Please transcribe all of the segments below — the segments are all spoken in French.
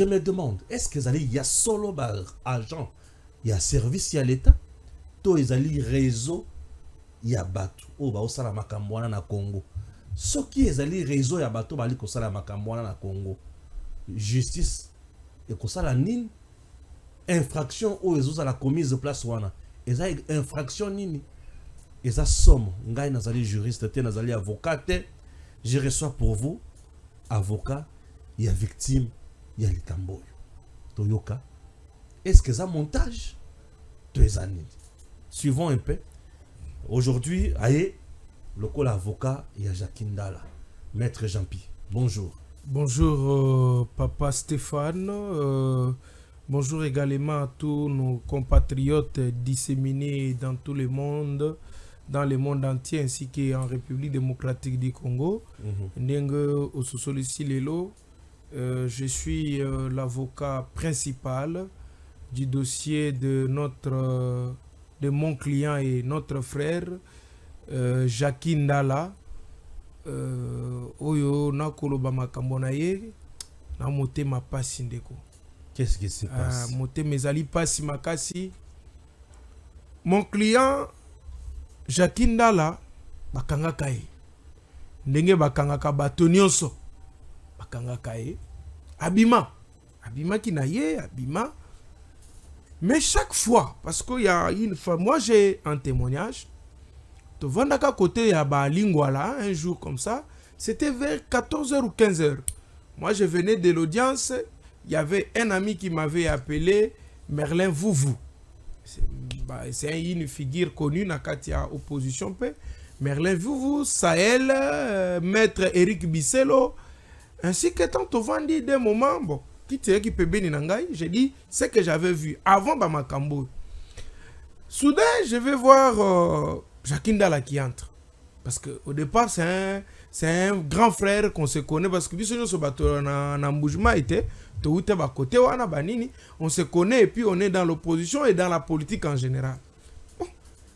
Je me demande, est-ce que il y a solo agent, il y a service, il y a l'État, tout ils allaient réseau, il y a bateau, oh bah au Salamakambouana na Congo. Ce qui est allé réseau, il y a bateau, bah au Salamakambouana na Congo. Justice, et comme ça la nini, infraction ou ils ont la commise de place wana, ils ont infraction nini, ils ont somme, ngai nazali juriste, nazali avocat, je reçois pour vous, avocat, il y a victime. Il y a les Camboy. Toyoka. Est-ce que c'est un montage? 2 années. Suivons un peu. Aujourd'hui, aïe, le col avocat, il y a Jacqueline Dala. Maître Jean-Pi. Bonjour. Bonjour, Papa Stéphane. Bonjour également à tous nos compatriotes disséminés dans tout le monde, dans le monde entier, ainsi qu'en République démocratique du Congo. Ndenge Ososolici Lelo. Je suis l'avocat principal du dossier de mon client et notre frère Jacqueline Dala. Oyo nakoloba makambo na ye na motema pasi ndeko. Qu'est-ce qui se passe? Motema ezali pasi makasi. Mon client Jacqueline Dala bakangaka ye. Ndenge bakangaka bato nyonso. Abima qui n'a ye, Abima. Mais chaque fois, parce qu'il y a une fois, moi j'ai un témoignage, tu vois à côté, il y a Lingwala, un jour comme ça, c'était vers 14h ou 15h. Moi je venais de l'audience, il y avait un ami qui m'avait appelé Merlin Vouvou. C'est une figure connue dans la opposition. Merlin Vouvou, Sahel, maître Eric Bisselo. Ainsi que tant au vendu des moments, bon, qui peut bénir Nangaï, j'ai dit ce que j'avais vu avant Bamakambo. Soudain, je vais voir Jacqueline Dala qui entre. Parce qu'au départ, c'est un grand frère qu'on se connaît. Parce que si nous on se connaît et puis on est dans l'opposition et dans la politique en général. Bon,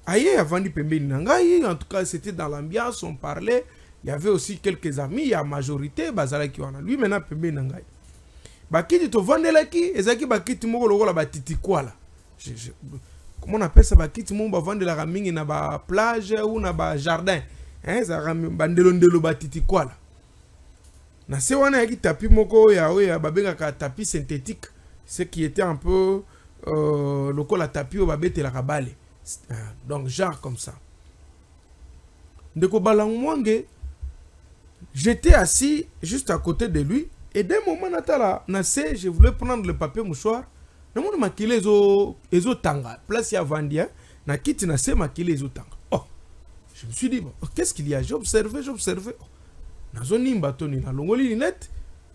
aïe, avant de bénir Nangaï, en tout cas, c'était dans l'ambiance, on parlait. Il y avait aussi quelques amis, il y a majorité, bazala qui wana. Lui maintenant pembe nangai. Bakiti to vandela ki, ezaki bakiti moko lokola batiti quoi là. Comment on appelle ça bakiti moko ba vandela ramingi na ba plage ou na ba jardin. Hein, ça rami bandelondelo batiti quoi là. Na se wana yaki tapis moko ya babenga ka tapis synthétique, ce qui était un peu lokola tapis au babete la kabale. Donc genre comme ça. Ndeko balangwange. J'étais assis juste à côté de lui et d'un moment je voulais prendre le papier mouchoir. Je me suis dit, qu'est-ce qu'il y a? J'observais.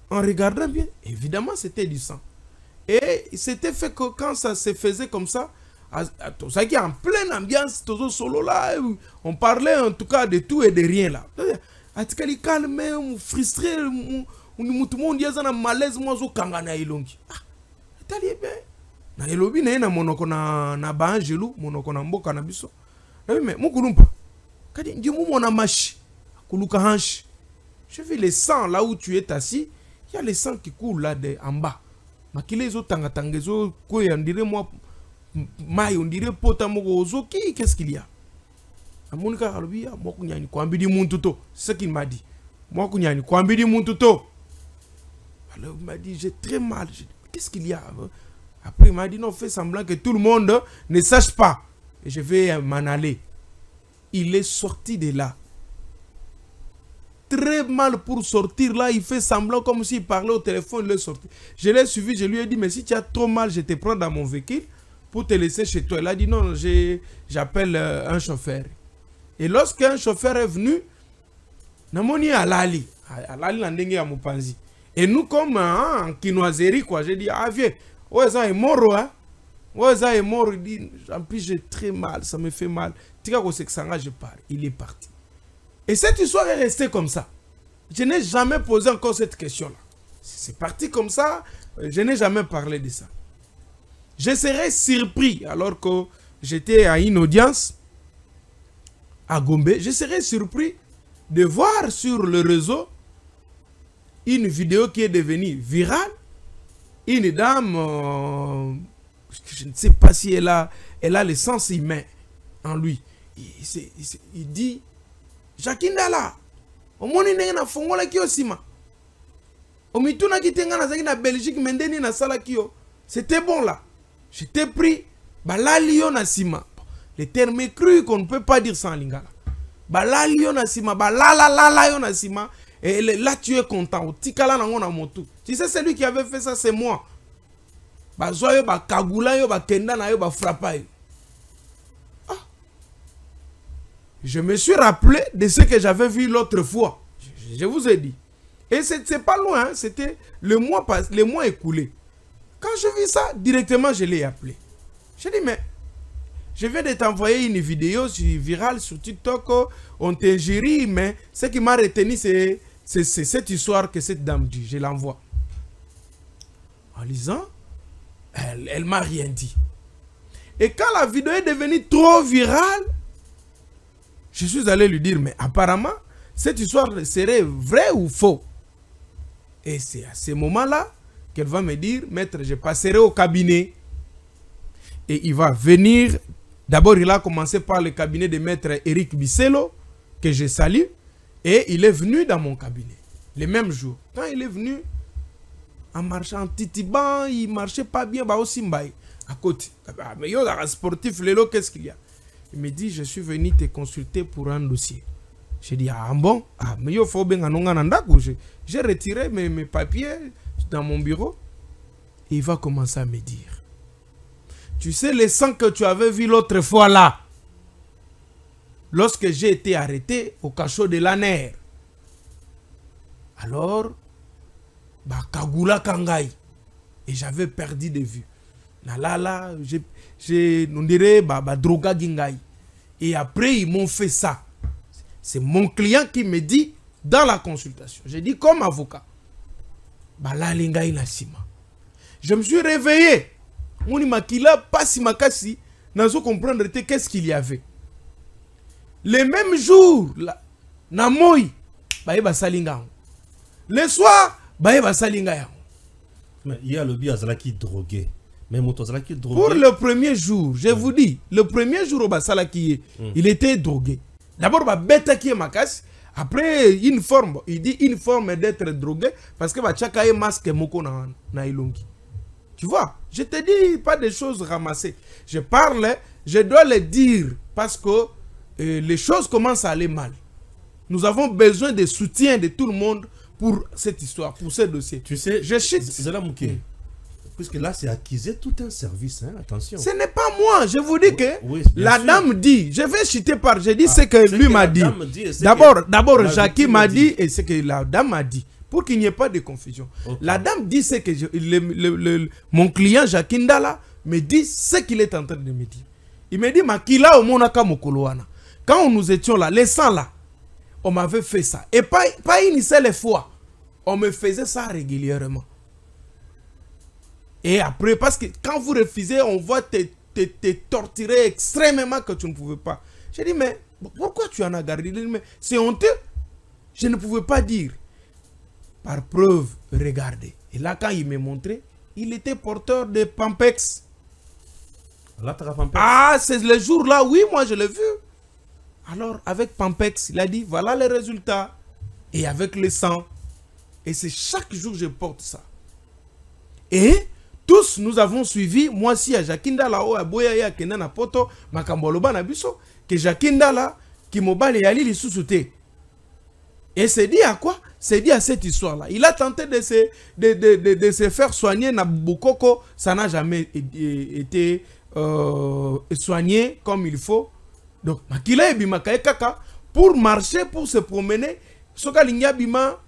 En regardant bien, évidemment c'était du sang. Et c'était fait que quand ça se faisait comme ça, ça qui est en pleine ambiance, solo là, on parlait en tout cas de tout et de rien là. Atikali calme, frustré, tout le monde dit na malaise moi zo kanga na ilongi. Etali bien. Na elobi na monoko na banjelu, monoko na mboka na biso. Mais mukulumpa. Kadi ndimu mona machi, kuluka hanchi. Je vis le sang là où tu es assis, il y a le sang qui coule là en bas. Makile zo tanga tangezo ko on dirait moi mai on dirait pota moko zo qu'est-ce qu'il y a? Amonika Kalobia, moi kunyani kwambidi muntuto. C'est ce qu'il m'a dit. Moi kunyani kwambidi muntuto. Alors il m'a dit j'ai très mal. Qu'est-ce qu'il y a? Après il m'a dit non, fais semblant que tout le monde ne sache pas. Et je vais m'en aller. Il est sorti de là. Très mal pour sortir là, il fait semblant comme s'il parlait au téléphone, il est sorti. Je l'ai suivi, je lui ai dit mais si tu as trop mal, je te prends dans mon véhicule pour te laisser chez toi. Il a dit non, j'appelle un chauffeur. Et lorsqu'un chauffeur est venu, namoni alali landenge ya mupanzi. Et nous comme en kinoiserie quoi, j'ai dit ah viens, ouais ça est mort hein. Ouais ça est mort, il dit en plus j'ai très mal, ça me fait mal. Tika ko seksanga je pars, il est parti. Et cette histoire est restée comme ça. Je n'ai jamais posé encore cette question là. C'est parti comme ça, je n'ai jamais parlé de ça. Je serais surpris alors que j'étais à une audience à Gombe, je serais surpris de voir sur le réseau une vidéo qui est devenue virale une dame, je ne sais pas si elle a le sens humain en lui. Il dit, Jakindala, au moins il n'a fongola kio sima. Au mituna qui tenga na Belgique, mendeni na sala kio. C'était bon là. J'étais pris, la lion na sima. Les termes crus qu'on ne peut pas dire sans lingala. La lion na sima, la lion na sima. Et là tu es content. Tikala na ngona motu. Tu sais celui qui avait fait ça c'est moi. Zoyo ba kagula yo ba kenda na yo ba frappa yo. Je me suis rappelé de ce que j'avais vu l'autre fois. Je vous ai dit. Et c'est pas loin, hein, c'était le mois écoulé. Quand je vis ça, directement je l'ai appelé. J'ai dit mais je viens de t'envoyer une vidéo virale sur TikTok, on t'ingérie, mais ce qui m'a retenu c'est cette histoire que cette dame dit. Je l'envoie. En lisant, elle m'a rien dit. Et quand la vidéo est devenue trop virale, je suis allé lui dire, mais apparemment, cette histoire serait vraie ou faux? Et c'est à ce moment-là qu'elle va me dire, maître, je passerai au cabinet. Et il va venir. D'abord, il a commencé par le cabinet de maître Eric Bisselo, que je salue. Et il est venu dans mon cabinet, le même jour. Quand il est venu, en marchant titiban, il ne marchait pas bien, bah aussi mbaye, à côté. Mais yo, la sportif, Lélo, qu'est-ce qu'il y a? Il me dit, je suis venu te consulter pour un dossier. J'ai dit, ah bon? Ah, mais yo, faut bien j'ai retiré mes papiers dans mon bureau. Et il va commencer à me dire, tu sais, les sangs que tu avais vu l'autre fois là, lorsque j'ai été arrêté au cachot de l'ANER. Alors, bah, Kagula Kangai. Et j'avais perdu de vue. Là, on dirait, bah, droga gingai. Et après, ils m'ont fait ça. C'est mon client qui me dit dans la consultation. J'ai dit comme avocat. Bah, là, lingai na sima. Je me suis réveillé. Mon makila, pas si makasi, n'a pas comprendre qu'est-ce qu'il y avait. Le même jour, na moi, bah, ba salinga. Le soir, bah, salinga. Mais il y a le biazalaki drogué. Mais motozalaki drogué. Pour le premier jour, je vous dis, le premier jour au basalaki, il était drogué. D'abord, bah, bêta qui est makas. Après, une forme, il dit une forme d'être drogué parce que bah, chaka est masque moko na ilongi. Tu vois, je te dis pas des choses ramassées. Je parle, je dois le dire parce que les choses commencent à aller mal. Nous avons besoin de soutien de tout le monde pour cette histoire, pour ce dossier. Tu sais, je chute. C'est là, Mouké. Puisque là, c'est acquisé tout un service, hein, attention. Ce n'est pas moi, je vous dis que oui, la sûr. Dame dit, je vais chuter par, je dis ce que lui m'a dit. D'abord, Jackie m'a dit et ce que la dame m'a dit, pour qu'il n'y ait pas de confusion. Okay. La dame dit ce que mon client Jackie Ndala me dit ce qu'il est en train de me dire. Il me dit, Makila au monaka mokoloana. Quand nous étions là, les 100 là, on m'avait fait ça. Et pas une seule fois. On me faisait ça régulièrement. Et après, parce que quand vous refusez, on va te torturer extrêmement que tu ne pouvais pas. J'ai dit, mais pourquoi tu en as gardé? C'est honteux. Je ne pouvais pas dire. Par preuve, regardez. Et là, quand il m'a montré, il était porteur de Pampex. Là, tu as Pampex. Ah, c'est le jour-là, oui, moi je l'ai vu. Alors, avec Pampex, il a dit, voilà les résultats. Et avec le sang. Et c'est chaque jour que je porte ça. Et tous nous avons suivi, moi aussi à Jakindala, à Boya, Kenana Poto, Makamboloba Nabiso, que Jakindala, qui m'a les ali les sous-soutés. Et c'est dit à quoi? C'est dit à cette histoire-là. Il a tenté de se faire soigner Nabukoko, ça n'a jamais été soigné comme il faut. Donc, Makila et Bimakae Kaka, pour marcher, pour se promener, Sokalinga Bima,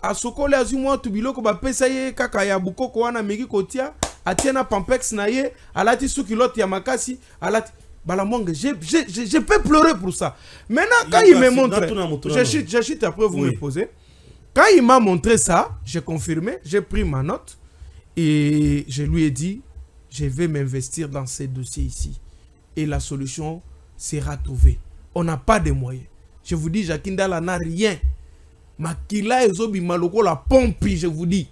a Sokole Azumwa Tubiloko, Pesaye Kaka ya Bukoko wana Megi Kotia, Atiena Pampex Naye, Alati Sukilot Yamakasi, Alati. Balamongue, je peux pleurer pour ça. Maintenant, quand il me montre, je chute après vous me posez. Quand il m'a montré ça, j'ai confirmé, j'ai pris ma note et je lui ai dit, je vais m'investir dans ces dossiers ici. Et la solution sera trouvée. On n'a pas de moyens. Je vous dis, Jakindala n'a rien. Makila ezobi maloko la pompe, je vous dis.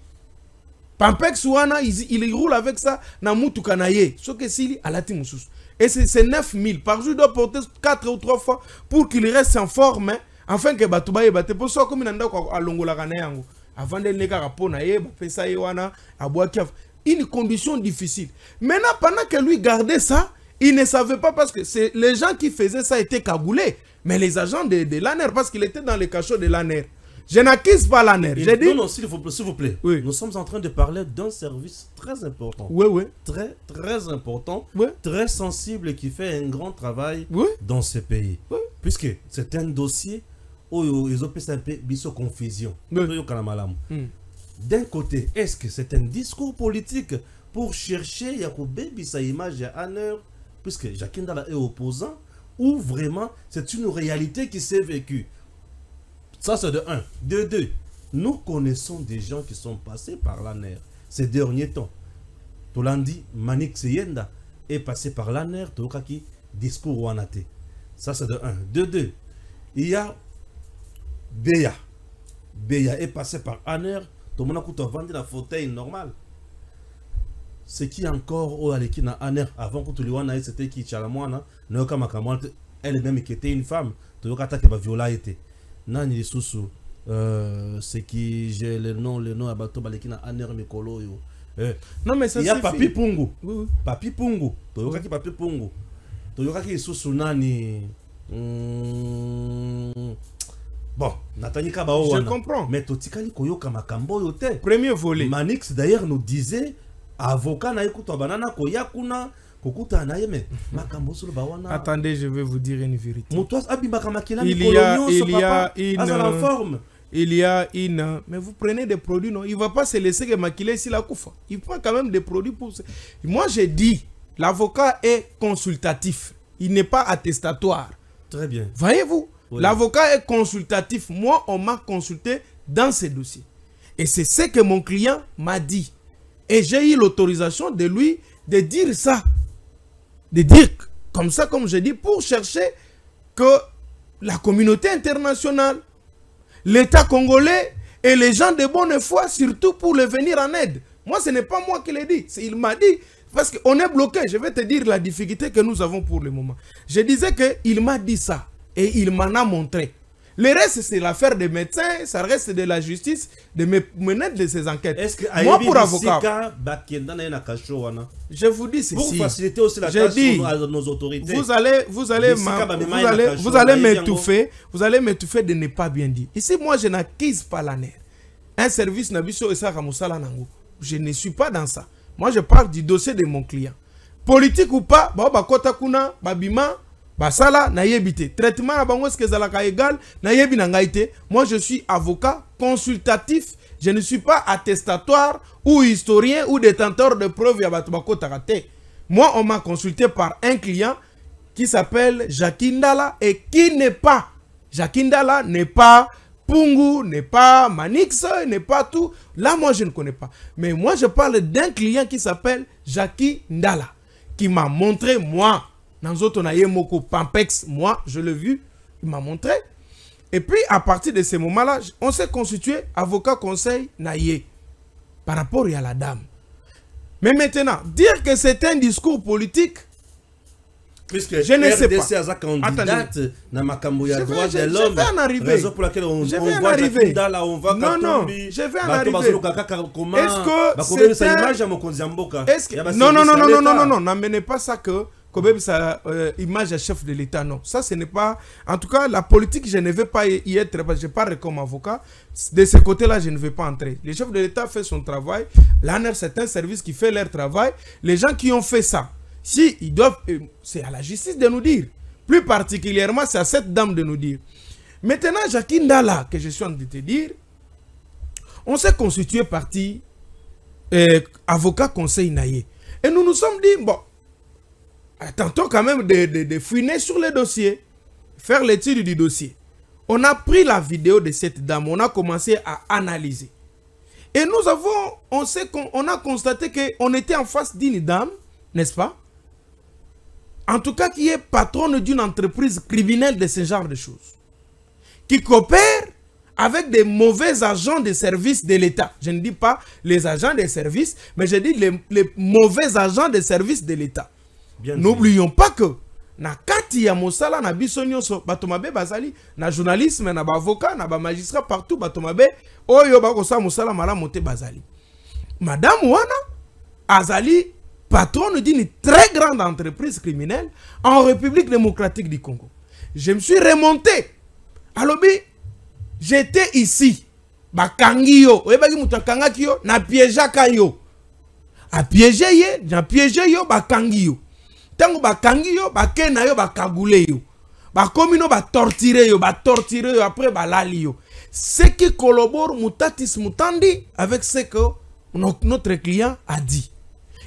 Pampex wana il roule avec ça na mutuka na ye soki sili alati mususu. Et c'est 9000 par jour, il doit porter 4 ou 3 fois pour qu'il reste en forme, afin que Batouba et Baté, pour ça, comme il a à Longola Ganéango, avant de ne pas ça, une condition difficile. Maintenant, pendant que lui gardait ça, il ne savait pas parce que les gens qui faisaient ça étaient cagoulés, mais les agents de l'ANER, parce qu'il était dans les cachots de l'ANER. Je n'accuse pas l'ANER. J'ai dit... Non, s'il vous plaît. Oui. Nous sommes en train de parler d'un service très important. Oui. Très important. Oui. Très sensible qui fait un grand travail oui. dans ce pays. Oui. Puisque c'est un dossier où ils ont fait un peu de confusion. Oui. D'un côté, est-ce que c'est un discours politique pour chercher Yakoube sa image à ANER, puisque Jacques Ndala est opposant, ou vraiment c'est une réalité qui s'est vécue? Ça, c'est de 1. De 2, nous connaissons des gens qui sont passés par l'ANER ces derniers temps. Tolandi Manik Seyenda est passé par l'ANER, Tokaki discours Wanate. Ça, c'est de 1. De 2, il y a Beya. Beya est passé par ANER, Tomona Kouta vendu la fauteuil normal. Ce qui encore au Alekina ANER avant que tu lui aies c'était qui Chalamwana, Noka Makamwant, elle-même qui était une femme, Tokata qui va violer été. Nani Soussou, c'est qui j'ai le nom à Bato Balekina Aner Mikolo. Non, mais ça il y a Papi Pungu. Oui. Papi Pungu. Toyokaki Papi Pungu. Toyokaki Soussou Nani. Bon, Nathalie Kabao. Je comprends. Mais Totikali Koyoka Makambo yote. Premier volet. Manix d'ailleurs nous disait avocat na ekuta banana koyakuna. Attendez, je vais vous dire une vérité. Il y a une... Mais vous prenez des produits, non? Il ne va pas se laisser que maquiller ici la koufa. Il prend quand même des produits pour... Moi, j'ai dit, l'avocat est consultatif. Il n'est pas attestatoire. Très bien. Voyez-vous? Oui. L'avocat est consultatif. Moi, on m'a consulté dans ces dossiers. Et c'est ce que mon client m'a dit. Et j'ai eu l'autorisation de lui de dire ça. De dire comme ça, comme je dis, pour chercher que la communauté internationale, l'État congolais et les gens de bonne foi, surtout pour le venir en aide. Moi, ce n'est pas moi qui l'ai dit. Il m'a dit, parce qu'on est bloqué. Je vais te dire la difficulté que nous avons pour le moment. Je disais qu'il m'a dit ça et il m'en a montré. Le reste, c'est l'affaire des médecins, ça reste de la justice, de mener de ces enquêtes. Est-ce que moi, pour avocat, je vous dis ceci. Pour faciliter aussi la tâche à nos autorités. Vous allez m'étouffer de ne pas bien dire. Ici, moi, je n'acquise pas l'ANER. Un service Nabiso et Saramoussala Nango. Je ne suis pas dans ça. Moi, je parle du dossier de mon client. Politique ou pas, Bakota Kuna, Babima, Basala na yebite. Traitement à bango est-ce que zalaka égal na yebi na ngaite. Moi je suis avocat consultatif, je ne suis pas attestatoire ou historien ou détenteur de preuves ya batubako takate. Moi on m'a consulté par un client qui s'appelle Jacques Ndala et qui n'est pas Jacques Ndala n'est pas Pungu, n'est pas Manix, n'est pas tout. Là moi je ne connais pas. Mais moi je parle d'un client qui s'appelle Jacques Ndala qui m'a montré moi Pampex, moi, je l'ai vu, il m'a montré. Et puis, à partir de ce moment-là, on s'est constitué avocat conseil Naye par rapport à la dame. Mais maintenant, dire que c'est un discours politique, puisque je ne sais pas. Candidate dans Makamboya droit de l'homme. Je vais en arriver. Raison pour laquelle on voit Jacques on va non, je vais en arriver. Est-ce que non, n'amenez pas ça que comme ça, image à chef de l'État, non. Ça, ce n'est pas... En tout cas, la politique, je ne vais pas y être, parce que je parle comme avocat. De ce côté-là, je ne vais pas entrer. Le chef de l'État fait son travail. L'ANER, c'est un service qui fait leur travail. Les gens qui ont fait ça, si ils doivent... c'est à la justice de nous dire. Plus particulièrement, c'est à cette dame de nous dire. Maintenant, Jacques Ndala, que je suis en train de te dire, on s'est constitué parti avocat conseil Naye. Et nous nous sommes dit, bon, tentons quand même de fouiner sur le dossier, faire l'étude du dossier. On a pris la vidéo de cette dame, on a commencé à analyser. Et nous avons, on a constaté qu'on était en face d'une dame, n'est-ce pas? En tout cas, qui est patronne d'une entreprise criminelle de ce genre de choses. Qui coopère avec des mauvais agents de service de l'État. Je ne dis pas les agents de service, mais je dis les mauvais agents de service de l'État. N'oublions pas que na kati ya mosala na biso nyonso bato mabe bazali na journalisme na ba avocat na ba magistrat partout bato mabe oyo bakosa mosala malamu te bazali. Madame wana azali patronne d'une très grande entreprise criminelle en République démocratique du Congo. Je me suis remonté. Alobi, j'étais ici. Bakangi yo. Oyebaki mutu akangaki yo na piégeaka yo. A piégé ye, na piégé yo bakangi yo. Tango bakangi yo, bakena yo bakagule yo. Bakomi no torturer yo, après balali yo. Ce qui collabore mutatis mutandi avec ce que notre client a dit.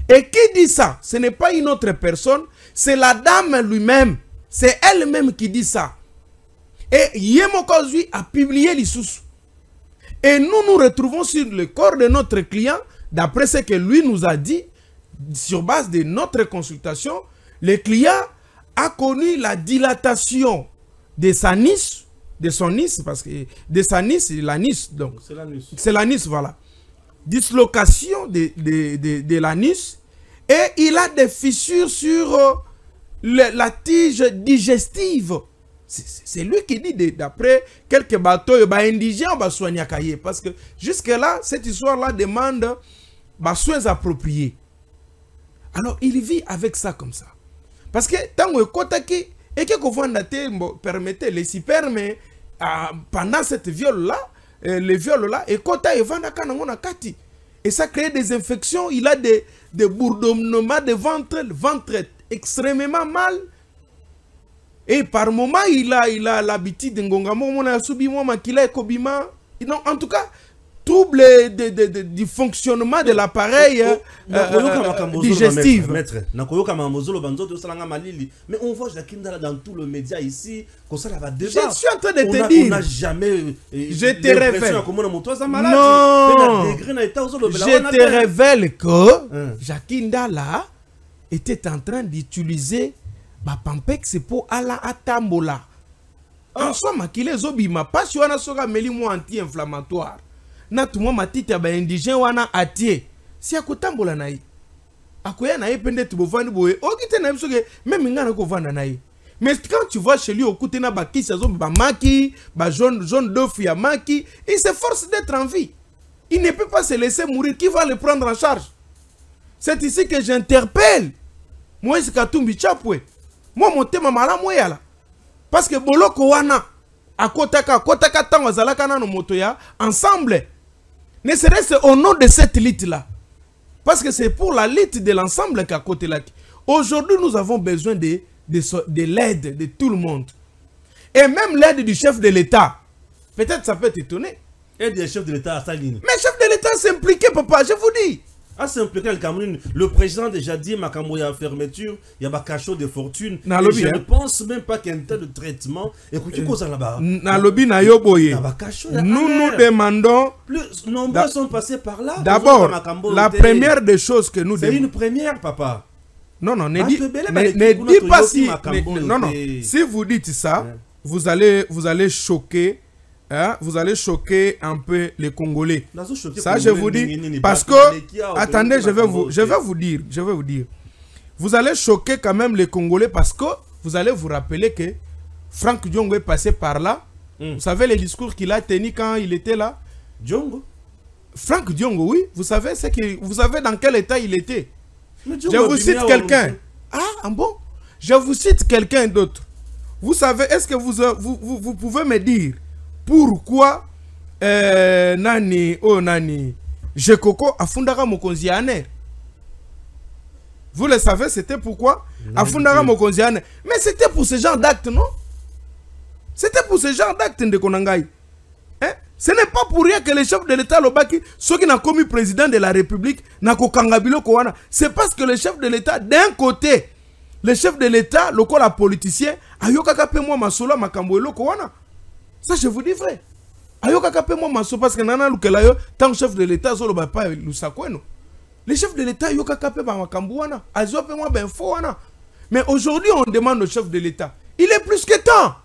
Et qui dit ça? Ce n'est pas une autre personne, c'est la dame lui-même. C'est elle-même qui dit ça. Et Yemokozui a publié les sous. Et nous nous retrouvons sur le corps de notre client, d'après ce que lui nous a dit, sur base de notre consultation, le client a connu la dilatation de sa nice, de son nice, parce que de sa nice, la nice, donc c'est la nice, voilà. Dislocation de la nice, et il a des fissures sur la tige digestive. C'est lui qui dit, d'après quelques bateaux, il va indigène, il va soigner. Parce que jusque-là, cette histoire-là demande soins appropriés. Alors, il vit avec ça comme ça. Parce que tant que et que permettez les spermes pendant cette viol-là, les viols-là, et ça crée des infections, il a des bourdonnements de ventre, le ventre est extrêmement mal. Et par moment, il a l'habitude de en tout cas, trouble du fonctionnement de l'appareil digestif. Mais on voit Jakindala dans tout le média ici, comme ça va débat. Je suis en train de te dire. On n'a jamais. Je te révèle. Non. Je te révèle que Jakindala était en train d'utiliser ma pampex pour ala atambola. En soi, makile zobima pas si on a soga melimo anti-inflammatoire. Na tout ma tite ba indigène wana atie. Si akotambola na yi. Akoya na yi pende tu bovani boye. Okite na biso ke même ngana ko vanda na yi. Mais quand tu vois chez lui okute na ba kisa zo ba maki, ba jaune d'œuf ya maki, il s'efforce d'être en vie. Il ne peut pas se laisser mourir. Qui va le prendre en charge? C'est ici que j'interpelle. Moi, c'est Katumbi Chapwe. Moi, mon thème est là. Parce que Boloko wana, à Kotaka Tango Zalakana no Motoya, ensemble, ne serait-ce au nom de cette lutte-là. Parce que c'est pour la lutte de l'ensemble qu'à côté là. Aujourd'hui, nous avons besoin de l'aide de tout le monde. Et même l'aide du chef de l'État. Peut-être ça peut t'étonner. Aide du chef de l'État à Saline. Mais le chef de l'État s'est impliqué, papa, je vous dis. Ah, c'est impliqué le Cameroun. Le président déjà dit Makamboya fermeture, il y a un cachot de fortune. Je ne pense même pas qu'il y ait un tas de traitement. Écoutez, quoi ça là-bas? Nous nous demandons. Plus nombreux sont passés par là. D'abord, la première des choses que nous demandons. C'est une première, papa. Non, non, ne dis pas si. Non, non. Si vous dites ça, vous allez choquer. Hein, vous allez choquer un peu les Congolais. Ça, je vous dis, parce que, attendez, je vais vous dire. Vous allez choquer quand même les Congolais parce que vous allez vous rappeler que Franck Diongo est passé par là. Vous savez les discours qu'il a tenus quand il était là? Diongo? Franck Diongo, oui. Vous savez dans quel état il était? Je vous cite quelqu'un. Ah, bon? Je vous cite quelqu'un d'autre. Vous savez, est-ce que vous pouvez me dire pourquoi Jekoko afundaka mokonzi ane? Vous le savez, c'était pourquoi afundaka mokonzi ane. Mais c'était pour ce genre d'acte, non? C'était pour ce genre d'acte de Konangai. Hein? Ce n'est pas pour rien que le chef de l'État Lobaki, ceux qui n'ont commis président de la République, n'a kokangabilo kowana. C'est parce que le chef de l'État, d'un côté, le chef de l'État, le la politicien, ayoka pe moi masola makambo eloko wana. Ça, je vous dis vrai. Ayoka kape moi maso parce que nana lukelayo tant chef de l'État zolo ba pa lusakweno. Le chef de l'État yoka kape ba makambo wana, azope moi ben fo wana. Mais aujourd'hui on demande au chef de l'État, il est plus que temps.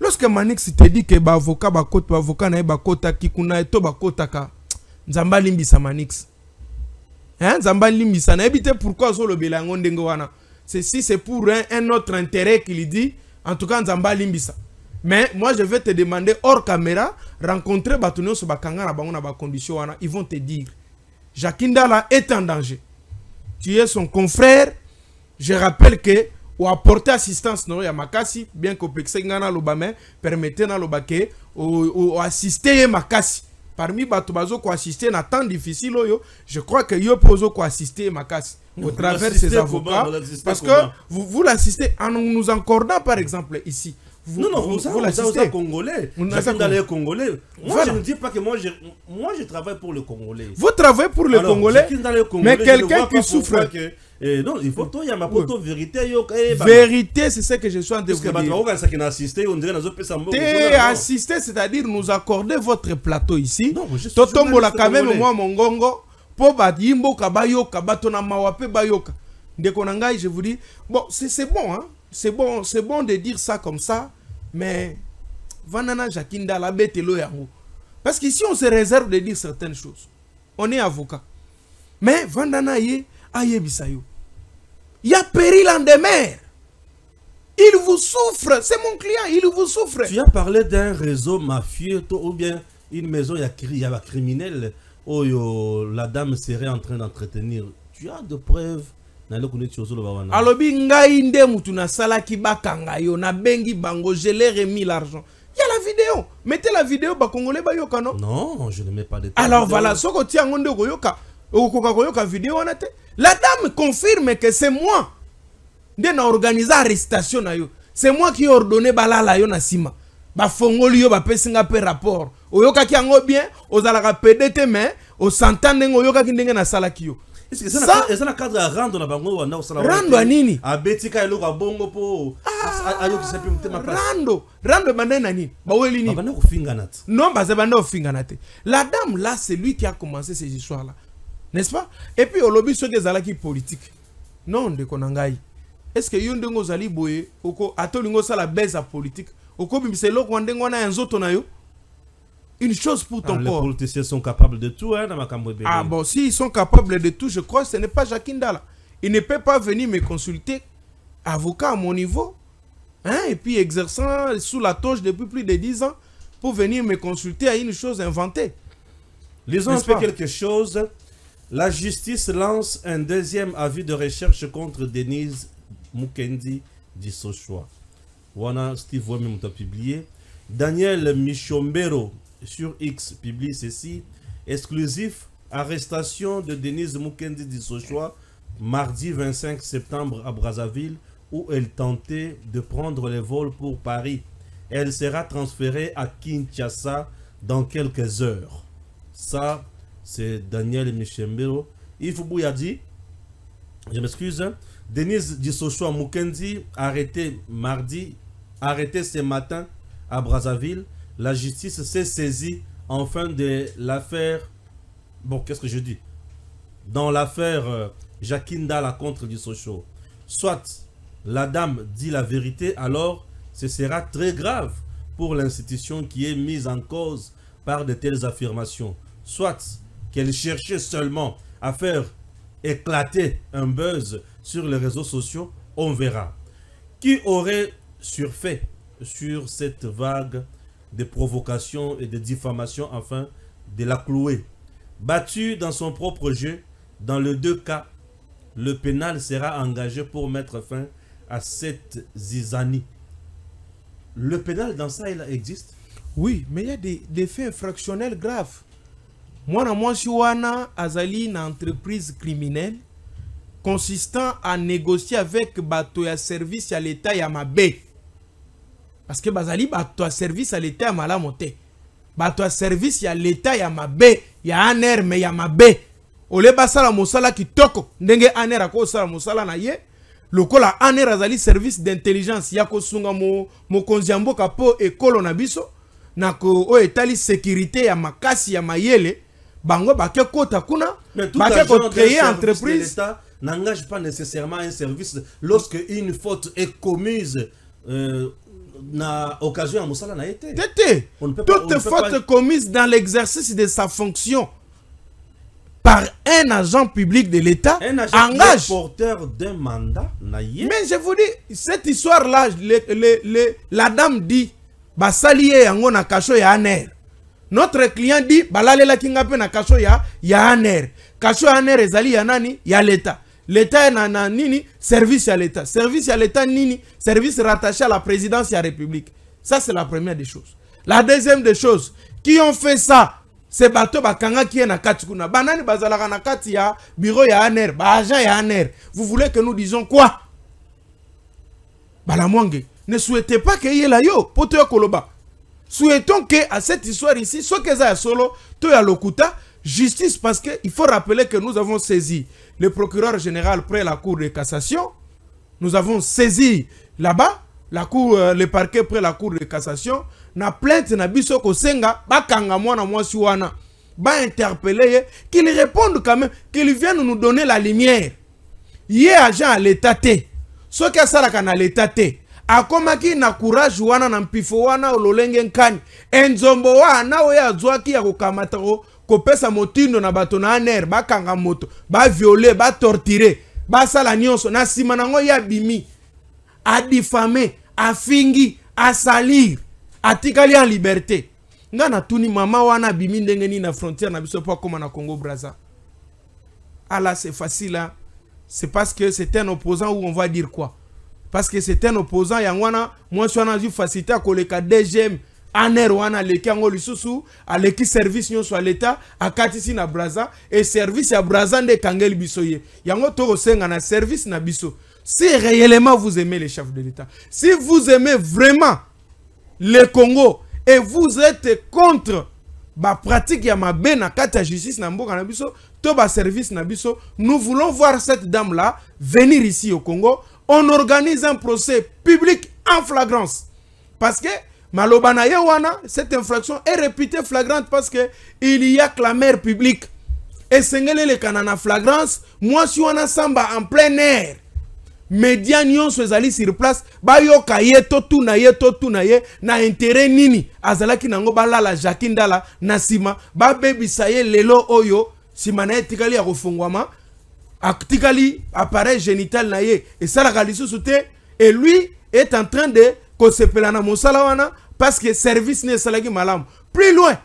Lorsque Manix te dit que avocat na bakota kikuna eto bakota ka nzamba limbisa Manix. Hein, nzamba limbisa na ebite pourquoi zo le belango ndenge wana. C'est pour un autre intérêt qu'il dit. En tout cas nzamba limbisa. Mais moi je vais te demander hors caméra rencontrer Batonio sur bakanga na bango na ba condition wana, ils vont te dire Jacques Ndala est en danger. Tu es son confrère. Je rappelle que ou apporter assistance non ya makasi bien que pexengana lobame permettez na lobake ou assister makasi parmi bato bazo ko assister na temps difficile yo je crois que yo pozo ko assister makasi au travers ses avocats parce que vous l'assistez en nous accordant par exemple ici vous l'assistez congolais. Congolais. Moi je ne dis pas que moi je travaille pour le Congolais. Vous travaillez pour le Congolais, mais quelqu'un qui souffre. Non, il faut il y a ma poto vérité vérité, c'est ce que je suis en train de vous dire. Assister, c'est-à-dire nous accorder votre plateau ici. Totombola quand même moi mongongo po badimbo kabayoka batona mawape bayoka. Ndekonanga, je vous dis bon, c'est bon hein. C'est bon de dire ça comme ça, mais Vanana Jacques Ndala betelo yango. Parce qu'ici on se réserve de dire certaines choses. On est avocat. Mais Vanana ye ayebisayo. Il y a péril en demeure. Il vous souffre, c'est mon client, il vous souffre. Tu as parlé d'un réseau mafieux ou bien une maison il y a criminel où la dame serait en train d'entretenir. Tu as de preuves? Alobi ngai nde mutu na salaki bakanga yo na bengi bango, je l'ai remis l'argent. Il y a la vidéo. Mettez la vidéo ba congolais ba yoka non? Non, je ne mets pas de. Alors voilà, soko ti ngonde ko yoka. Okoka ko yoka vidéo onate. La dame confirme que c'est moi. Nde na organiser arrestation na yo. C'est moi qui ai ordonné balala yo na sima. Ba fongoli yo ba pesinga pe rapport. Oyoka ki ngo bien, ozalaka PDT mais o santande ngo yoka ki ndenge na salaki yo. Est-ce que ça est cadre à rendre la bango wanda osala rando nini a betika eloko bongo po ayo ki sepi mutema place rando bandana nini baweli nini bana ko finganat non bazabanda ofinganate. La dame là c'est lui qui a commencé ces histoires là, n'est-ce pas? Et puis olobi so ke zalaki politique non de konangai. Est-ce que yonde ngo zali boye oko atolingo sala beza politique oko bimise loko wandengo na nzoto na yo? Une chose pour ton corps. Les politiciens sont capables de tout, hein, dans ma Cambo. Ah bon, s'ils sont capables de tout, je crois que ce n'est pas Jacques Ndala. Il ne peut pas venir me consulter, avocat à mon niveau, hein, et puis exerçant sous la toge depuis plus de 10 ans, pour venir me consulter à une chose inventée. Lisons un peu quelque chose. La justice lance un deuxième avis de recherche contre Denise Mukendi Dissochoa. Wana Steve Wemem a publié. Daniel Michombero sur X publie ceci. Exclusif, arrestation de Denise Mukendi Dissochoa mardi 25 septembre à Brazzaville où elle tentait de prendre le vol pour Paris. Elle sera transférée à Kinshasa dans quelques heures. Ça, c'est Daniel Michombero. Yves Bouyadi, je m'excuse. Denise Dissochoa Mukendi arrêtée ce matin à Brazzaville. La justice s'est saisie enfin de l'affaire. Bon, qu'est-ce que je dis? Dans l'affaire Jacques Ndala contre Dissochoa. Soit la dame dit la vérité, alors ce sera très grave pour l'institution qui est mise en cause par de telles affirmations. Soit qu'elle cherchait seulement à faire éclater un buzz sur les réseaux sociaux, on verra. Qui aurait surfait sur cette vague de provocations et de diffamations afin de la clouer? Battue dans son propre jeu, dans les deux cas, le pénal sera engagé pour mettre fin à cette zizanie. Le pénal dans ça, il existe? Oui, mais il y a des faits infractionnels graves. Moi, je suis une entreprise criminelle consistant à négocier avec Batoya service à l'État Yamabé. Parce que Bazali Batoya service à l'État Yamalamote. Batoya service à l'État Yamabé. Il y a un air, mais Yamabé. Ole basala mosala kitoko. Ndenge aner ako sala mosala na ye. Lokola aner azali service d'intelligence. Yako sunga mo konziambo kapo ekolo na biso. Nako o etali sécurité ya makasi ya mayele. Bango bake kota kuna. Bake ko créer entreprise. N'engage pas nécessairement un service lorsque une faute est commise na occasion à Moussala n'a été. Toute faute commise dans l'exercice de sa fonction par un agent public de l'État engage. Porteur d'un mandat. Mais je vous dis, cette histoire-là, la dame dit, basalié yango na kasho ya aner. Notre client dit, balalela kingape na kasho ya aner. Kasho ya aner ezali ya nani? Ya l'État. L'État est na nini? Service à l'État. Service à l'État nini? Service rattaché à la présidence de la République. Ça, c'est la première des choses. La deuxième des choses, qui ont fait ça? C'est bateau bakanga qui est na katikuna. Banani bazalaka na kati ya bureau ya aner, ba agent ya aner. Vous voulez que nous disions quoi? Balamwange, ne souhaitez pas qu'il y ait la yo, poto koloba. Souhaitons que à cette histoire ici, ce que ça solo, to ya lokuta, justice, parce qu'il faut rappeler que nous avons saisi le procureur général près la cour de cassation. Nous avons saisi là-bas le parquet près la cour de cassation. Na plainte na biso ko senga bakanga mwana mwasi wana ba interpeller qu'il réponde quand même, qu'il vienne nous donner la lumière. Yé agent à l'état té. Ce que ça la na l'état té. Akomaki na courage wana na mpifo wana ololenge nkani. Enzombo wana oya zwaki ya kokamata ko pesa motindo na bato na aner bakanga moto, ba violer, ba torturer, ba sala nyonso na sima nango ya bimi. A diffamer, a fingi, a salir. Atikali en liberté. Ngana tuni mama wana bimi ndenge na frontière na biso pa koma na Congo Brazza. Ah là c'est facile là. C'est parce que c'est un opposant où on va dire quoi? Parce que c'est un opposant yangwana moi je suis facilité à koleka DGM aner wana leki yango lisusu aleki service nyo soit l'état akatisi na Brazza et service ya Brazza nde kangeli biso ye. Yango to senga na service na biso. Si réellement vous aimez les chefs de l'État, si vous aimez vraiment le Congo et vous êtes contre la pratique ya mabe na kati ya justice na mboka na biso to ba service na biso, nous voulons voir cette dame là venir ici au Congo. On organise un procès public en flagrance parce que malobana wana cette infraction est réputée flagrante parce que il y a clameur publique et sengele le kanana flagrance moi si wana samba en plein air. Médias nyonso ezali sur place ba yoka ye to tuna ye na intérêt nini azalaki nango balala Jacques Ndala na sima ba bebisa ye lelo oyo sima na etikali ya kofungwama aktikali appareil génital na ye et ça la lisusu te et lui est en train de kosepela na mosala wana parce que service ne salaki malamu. Plus loin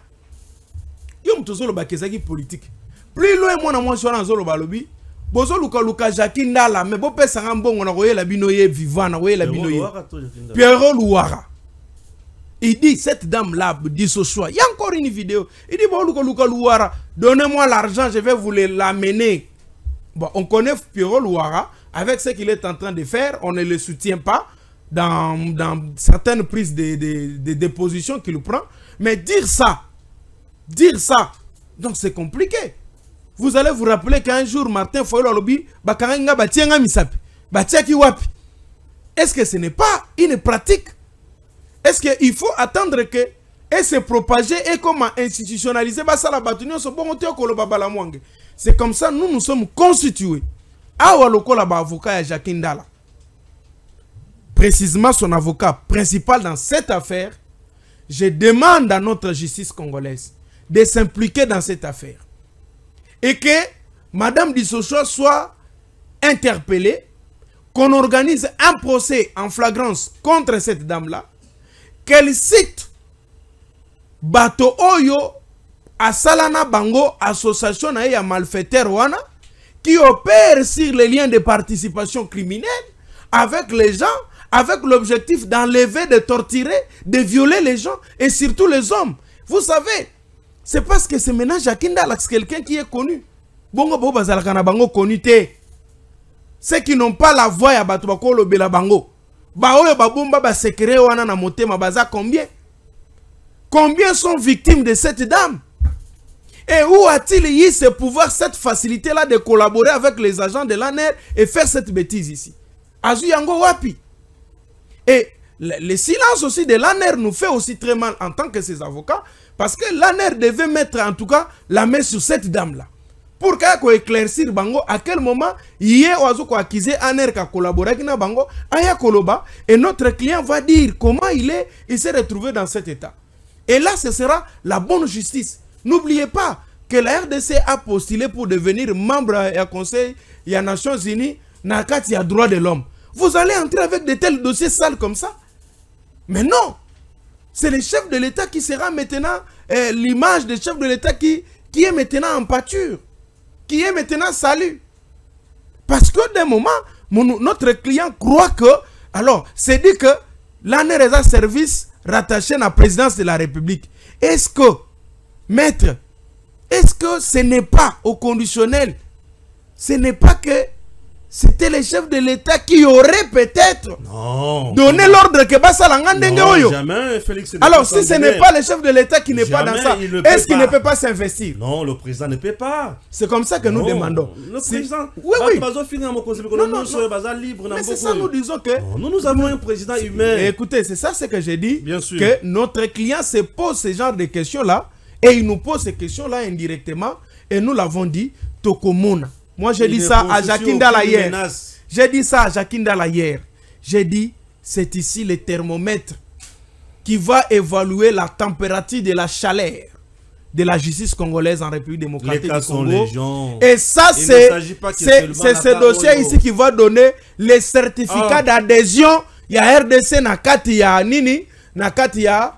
yo mtozolo bakezaki politique plus loin mwana mwasi wana zolo balobi bozo luka Jacques Ndala mais bo pesa ngambongo na koyela bino ye vivant na koyela bino ye Pierrot Louara. Il dit cette dame là dit ce soir il y a encore une vidéo il dit bo luka Louara donnez-moi l'argent je vais vous l'amener. Bon on connaît Pierrot Louara avec ce qu'il est en train de faire on ne le soutient pas dans certaines prises de déposition qu'il prend mais dire ça donc c'est compliqué. Vous allez vous rappeler qu'un jour, Martin Fayulu Alobi, Bakaranga Batianga Misapi, Batiaki Wapi. Est-ce que ce n'est pas une pratique? Est-ce qu'il faut attendre que et se propager et comment institutionnaliser Basala Batunio so bon kolo babala mwange. C'est comme ça nous sommes constitués. Awa lokola ba avocat ya Jacques Ndala. Précisément son avocat principal dans cette affaire, je demande à notre justice congolaise de s'impliquer dans cette affaire. Et que Madame Dissocho soit interpellée, qu'on organise un procès en flagrance contre cette dame-là, qu'elle cite Bato Oyo à Salana Bango, association à malfaiteur wana, qui opère sur les liens de participation criminelle avec les gens, avec l'objectif d'enlever, de torturer, de violer les gens et surtout les hommes. Vous savez, c'est parce que c'est maintenant Jacques Ndala, quelqu'un qui est connu. Bongo bo bazalaka bango connu te. Ceux qui n'ont pas la voix ya bato bakolo bela bango. Ba oyo babomba ba secret wana na motema baza combien? Combien sont victimes de cette dame? Et où a-t-il eu ce pouvoir, cette facilité-là de collaborer avec les agents de l'ANER et faire cette bêtise ici? Azu yango wapi? Et le silence aussi de l'ANER nous fait aussi très mal en tant que ses avocats, parce que l'ANER devait mettre en tout cas la main sur cette dame-là. pour qu'on éclaircir bango à quel moment il est oiseau ko accusé aner ka collaborer avec na bango aya koloba et notre client va dire comment il s'est retrouvé dans cet état. Et là ce sera la bonne justice. N'oubliez pas que la RDC a postulé pour devenir membre du Conseil des Nations Unies na kati ya droit de l'homme. Vous allez entrer avec de tels dossiers sales comme ça? Mais non, c'est le chef de l'État qui sera maintenant l'image du chef de l'État qui est maintenant en pâture, qui est maintenant salu. Parce que d'un moment, notre client croit que, alors, c'est dit que l'année des services rattaché à la présidence de la République. Est-ce que, maître, est-ce que ce n'est pas au conditionnel, ce n'est pas que c'était le chef de l'État qui aurait peut-être donné l'ordre que Bassa Langandengue. Jamais, Félix. Alors, si ce n'est pas le chef de l'État qui n'est pas dans ça, est-ce qu'il ne peut pas s'investir? Non, le président ne peut pas. C'est comme ça que nous demandons. Le président. Oui, oui. Mais c'est ça, nous disons que. Nous avons un président humain. Écoutez, c'est ça ce que j'ai dit. Bien sûr. Que notre client se pose ce genre de questions-là et il nous pose ces questions-là indirectement et nous l'avons dit, Tokomona. Moi, j'ai dit ça à Jacqueline Dala hier. J'ai dit ça à Jacqueline Dala hier. J'ai dit, c'est ici le thermomètre qui va évaluer la température de la chaleur de la justice congolaise en République démocratique du Congo. Et ça, c'est ce dossier ici qui va donner les certificats d'adhésion. Il y a RDC, Nakati, il y a Nini, Nakati, il y a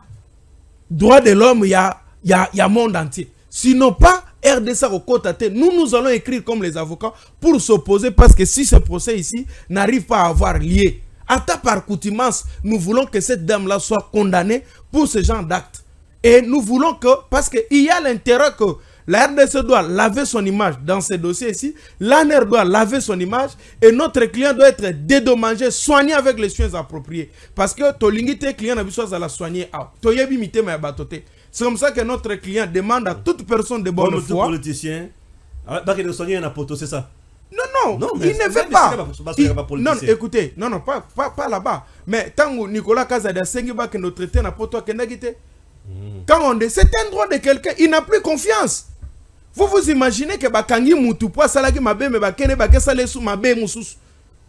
droit de l'homme, il y a monde entier. Sinon pas, RDC au côté, nous allons écrire comme les avocats pour s'opposer parce que si ce procès ici n'arrive pas à avoir lieu, à ta par coutumance, nous voulons que cette dame-là soit condamnée pour ce genre d'acte. Et nous voulons que, parce qu'il y a l'intérêt que la RDC doit laver son image dans ce dossier ici, l'ANR doit laver son image et notre client doit être dédommagé, soigné avec les soins appropriés. Parce que ton client n'a besoin de la soigner. C'est comme ça que notre client demande à toute personne de bonne foi. Politicien, c'est ça. Non, il ne veut pas. Non, écoutez, non, pas là-bas. Mais tant que Nicolas Kazada Sengiba que notre traité n'a pas toi quand on dit c'est un droit de quelqu'un, il n'a plus confiance. Vous vous imaginez que Bakangi Moutoupoi Salaki Mabe me Bakene Bakesale sous Mabe Moussous.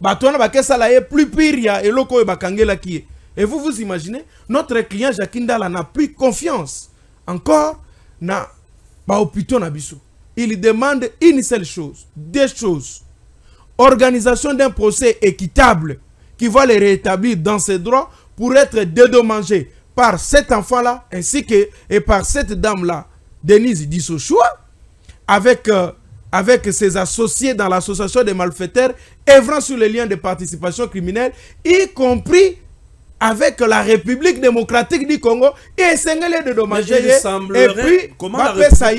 Batouana Bakesala plus pire et loko et Bakangela qui est. Et vous vous imaginez, notre client Jacqueline Dala n'a plus confiance. Encore, na hôpital na biso. Il demande une seule chose, deux choses. Organisation d'un procès équitable qui va les rétablir dans ses droits pour être dédommagé par cet enfant-là ainsi que et par cette dame-là, Denise Dissochoua, avec ses associés dans l'association des malfaiteurs, œuvrant sur les liens de participation criminelle, y compris avec la République démocratique du Congo, et s'engagé de dommager. Et puis, ça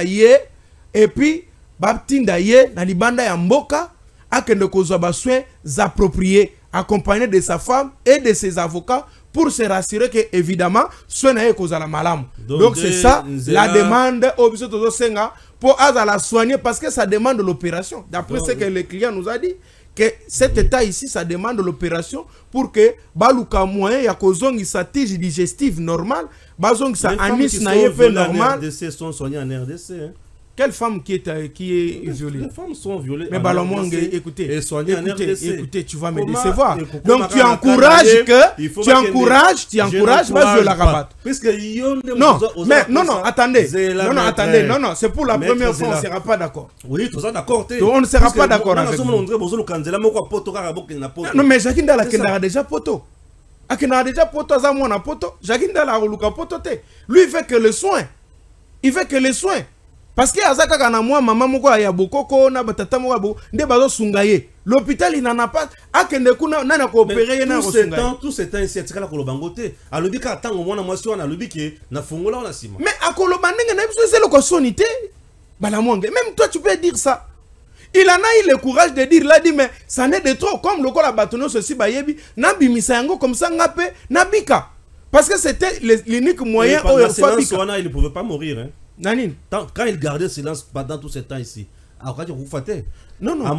y est, et puis, Baptindaye, na libanda ya mboka, akende kozwa ba soins appropriés, accompagné de sa femme et de ses avocats, pour se rassurer que, évidemment, soin na kozala malam. Donc, c'est ça, la demande au biso tozo senga, pour la soigner, parce que ça demande l'opération. D'après ce que le client nous a dit, que cet état ici, ça demande l'opération pour que baluka moyen ya kozongi sa tige digestive normale, bazongi sa anis na yepe normal. Les femmes sont soignées en RDC. Hein. Quelle femme qui est violée? Les femmes sont violées. Mais écoutez, écoutez, tu vas me décevoir. Donc tu encourages moi je la rabatte. Non, attendez. Non, c'est pour la première fois, on ne sera pas d'accord. Oui, tout ça d'accord. On ne sera pas d'accord avec vous. Non, mais Jacqueline Dala a déjà poto. Akena déjà poto, Zamona poto. Jacqueline Dala a poto. Lui, il fait que le soin. Parce que Azaka kana moi maman moko ya bokoko na batata moko nde bazo sungaye. L'hôpital il n'en a pas. Akende kuna na coopérer na sungaye. Tout ce temps ici atikala ko lobangote. Alobi ka tango mwana mwasi wana alobi ke na fungola ona sima. Mais akoloba ndenge na biso c'est le kosonité. Bala mwange. Même toi tu peux dire ça. Il en a eu le courage de dire, il a dit, mais ça n'est de trop. Comme le corps a bâtonné ceci, bayebi, na bimisango comme ça, ngape, na bika. Parce que c'était l'unique moyen où il ne pouvait pas mourir. Hein. Nanine. Quand il gardait silence pendant tout ce temps ici, non, non,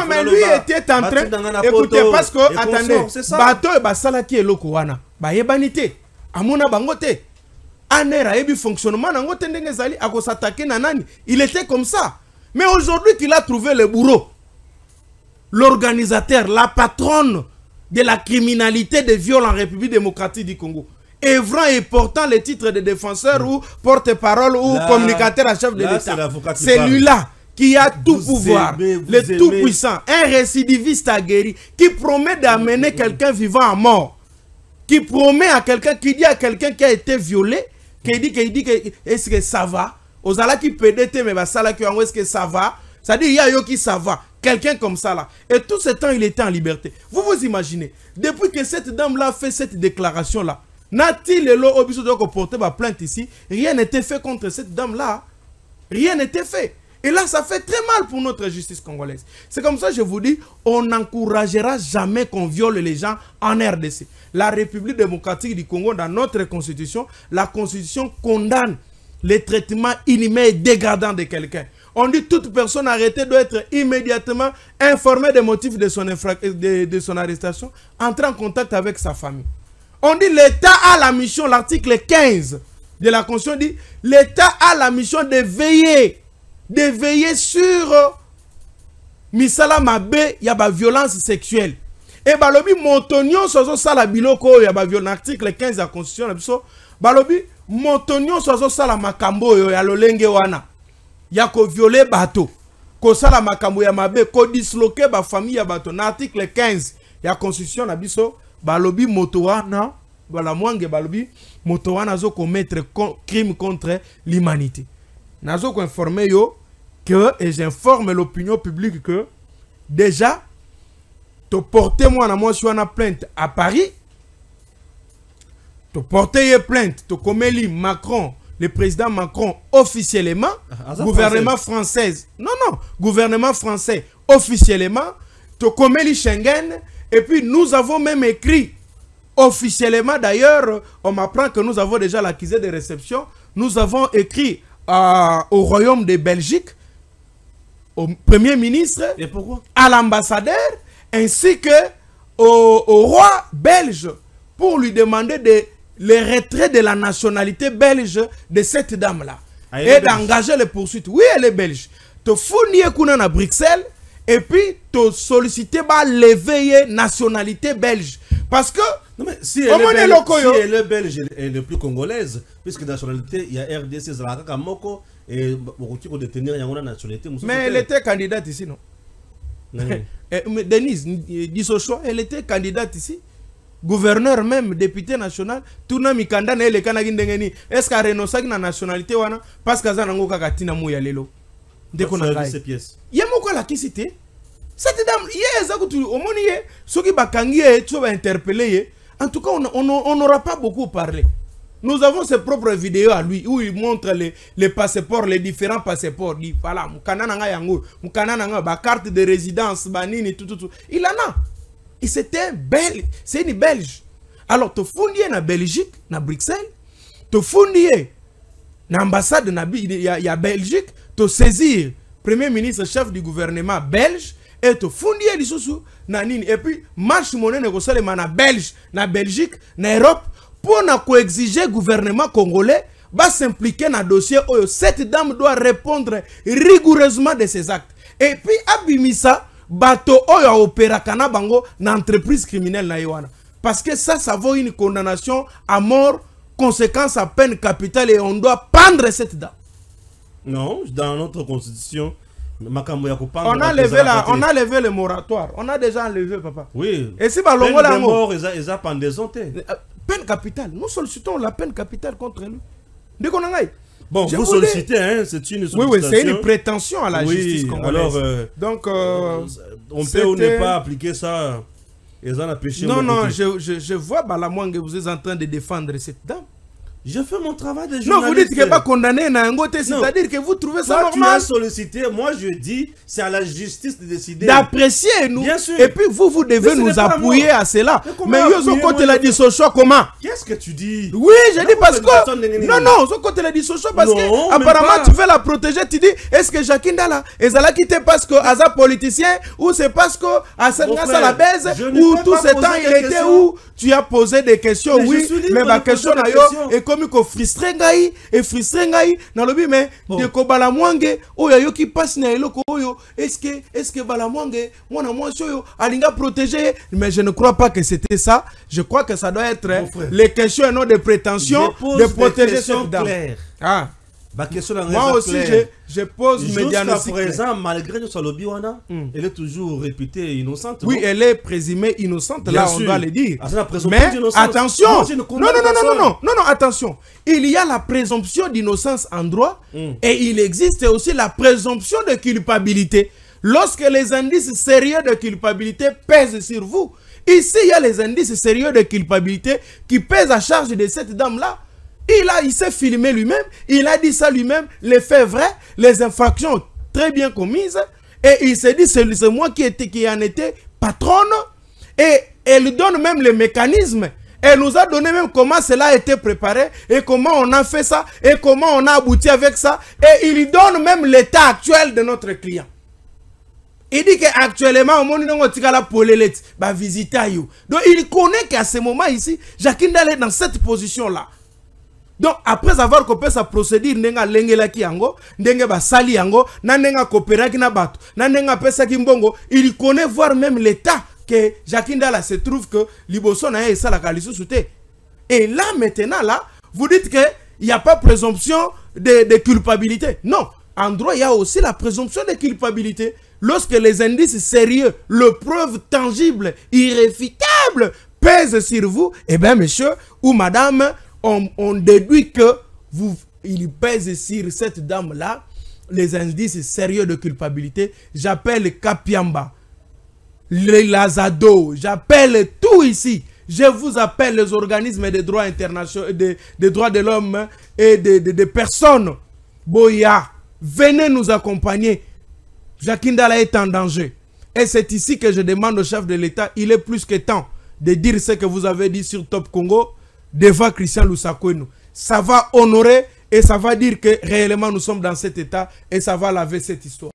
mais lui était en train. Écoutez, parce que, attendez, bateau et basala qui est lokowana, bayebanité, amona bangote. Anera ebi fonctionnement nango tendenge zali ako s'attaquer nanani. Il était comme ça. Mais aujourd'hui qu'il a trouvé le bourreau, l'organisateur, la patronne de la criminalité des viols en République démocratique du Congo, œuvrant et portant les titres de défenseur ou porte-parole ou communicateur à chef de l'État. C'est lui-là qui a tout pouvoir, le tout-puissant, un récidiviste aguerri, qui promet d'amener quelqu'un vivant à mort, qui promet à quelqu'un, qui dit à quelqu'un qui a été violé, qui dit que est-ce que ça va, aux ala qui PDT mais ça là qui est-ce que ça va, ça dit il y a yo qui ça va, quelqu'un comme ça là, et tout ce temps il était en liberté. Vous vous imaginez, depuis que cette dame là fait cette déclaration là, n'a-t-il le obiso de porter ma plainte ici, rien n'était fait contre cette dame là, rien n'était fait. Et là, ça fait très mal pour notre justice congolaise. C'est comme ça que je vous dis, on n'encouragera jamais qu'on viole les gens en RDC. La République démocratique du Congo, dans notre constitution, la constitution condamne les traitements inhumains et dégradants de quelqu'un. On dit toute personne arrêtée doit être immédiatement informée des motifs de son arrestation, entrer en contact avec sa famille. On dit l'État a la mission, l'article 15 de la Constitution dit, l'État a la mission de veiller sur misala mabe ya ba violence sexuelle. Et balobi montonyon sozo sala biloko ya ba violence article 15 de la Constitution biso balobi montonyon sozo sala makambo yo ya lolenge wana ya ko violer bato ko sala makambo ya mabe ko disloquer ba famille ya bato na article 15 ya Constitution na biso balobi moto wana bala mwange balobi moto wana zo commettre crime contre l'humanité. Nazo ko informer yo que, et j'informe l'opinion publique que déjà te porter moi sur une plainte à Paris, te porter une plainte, te commettre Macron, le président Macron officiellement, gouvernement français, gouvernement français officiellement, te commettre Schengen, et puis nous avons même écrit officiellement d'ailleurs, on m'apprend que nous avons déjà l'accusé de réception, nous avons écrit au Royaume de Belgique, au Premier ministre, et pourquoi? À l'ambassadeur, ainsi que au roi belge, pour lui demander le retrait de la nationalité belge de cette dame-là. Et d'engager les poursuites. Oui, elle est belge. Tu fournis à Bruxelles, et puis tu solliciter lever nationalité belge. Parce que non, mais si elle est belge, elle est plus congolaise, puisque nationalité, il y a RDC, Zalaka, Moko, et beaucoup de détenir la nationalité. Mais elle était candidate ici, non? Denise Dissocho, elle était candidate ici. Gouverneur même, député national, tout le monde est canadien. Est-ce qu'elle a renoncé à la nationalité parce qu'elle a un kakatina mouya lelo? Dès qu'on a ces pièces. Il y a beaucoup la qui cité. Cette dame, au moins, ceux qui sont interpellés, en tout cas, on n'aura pas beaucoup parlé. Nous avons ses propres vidéos à lui où il montre les passeports, les différents passeports. Il dit, voilà, ma carte de résidence, banini, tout. Il en a. Et c'était belle. C'est une Belge. Alors, tu fondis en Belgique, en Bruxelles, tu fondis en ambassade de Belgique, tu saisir Premier ministre, chef du gouvernement belge, et tu fondis les sous et puis marche monnaie négociée na Belge, na Belgique, na Europe pour na coexiger gouvernement congolais va s'impliquer dans le dossier où cette dame doit répondre rigoureusement de ses actes. Et puis abimisa bato oyo opéra kana bango na entreprise criminelle na yoana. Parce que ça vaut une condamnation à mort, conséquence à peine capitale et on doit pendre cette dame. Non, dans notre constitution, on a levé le moratoire. On a déjà enlevé, papa. Oui. Et si balongo la mort, ils ont pendaison. Peine capitale. Nous sollicitons la peine capitale contre lui. Bon, vous sollicitez, hein, c'est une sollicitation. Oui, c'est une prétention à la justice congolaise. Alors, donc, on peut ou ne pas appliquer ça. Ils ont péché. Non, je vois Balamouang que vous êtes en train de défendre cette dame. Je fais mon travail de journaliste. Non, vous dites qu'il n'est pas condamné, c'est-à-dire que vous trouvez ça normal. Tu as sollicité, moi je dis, c'est à la justice de décider. D'apprécier, nous. Bien sûr. Et puis vous devez nous appuyer à cela. Mais yo côté la dit Socho comment? Qu'est-ce que tu dis? Oui, je dis parce que... Non, ce côté la dit Socho parce que apparemment tu veux la protéger, tu dis, est-ce que Jacques Ndala, et ça l'a quitté parce que Aza politicien, ou c'est parce que Aza la baise, ou tout ce temps il était où? Tu as posé des questions, oui, mais ma question est comme comme ko frustrer ngai et frustrer ngai na lobi mais de ko bala mwange oyo yoki passe na eloko oyo est-ce que bala mwange mwana mwasi oyo alinga protéger, mais je ne crois pas que c'était ça. Je crois que ça doit être les questions et non des prétentions de protéger cette dame. Ah. Moi aussi, je pose mes diagnostics. Jusqu'à présent, malgré que Salobiwana, elle est toujours réputée innocente. Oui, elle est présumée innocente, bien là sûr. on doit le dire. Mais attention, non, attention. Il y a la présomption d'innocence en droit et il existe aussi la présomption de culpabilité. Lorsque les indices sérieux de culpabilité pèsent sur vous, ici il y a les indices sérieux de culpabilité qui pèsent à charge de cette dame-là. Il s'est filmé lui-même, il a dit ça lui-même, les faits vrais, les infractions très bien commises, et il s'est dit c'est moi qui en était patronne, et elle donne même les mécanismes, elle nous a donné même comment cela a été préparé, et comment on a fait ça, et comment on a abouti avec ça, et il donne même l'état actuel de notre client. Il dit qu'actuellement, on va visiter. Donc il connaît qu'à ce moment ici, Jacques Ndala est dans cette position-là. Donc après avoir coupé sa procédure nenga lengela ki yango ndenge ba sali yango na nenga coopéra ki na bato na nenga pesa ki mbongo, il connaît voir même l'état que Jacques Ndala se trouve que liboso na ye sala kalisu souté. Et là maintenant là, vous dites que il y a pas présomption de culpabilité. Non, en droit il y a aussi la présomption de culpabilité. Lorsque les indices sérieux, le preuve tangible, irréfutable pèsent sur vous, eh bien monsieur ou madame, on déduit que il pèse sur cette dame-là les indices sérieux de culpabilité. J'appelle Kapiamba, les Lazado, j'appelle tout ici. Je vous appelle les organismes des droits internationaux, des droits de l'homme et des personnes. Boya, venez nous accompagner. Jacques Ndala est en danger. Et c'est ici que je demande au chef de l'État, il est plus que temps de dire ce que vous avez dit sur Top Congo devant Christian Lusakwenu. Ça va honorer et ça va dire que réellement nous sommes dans cet état et ça va laver cette histoire.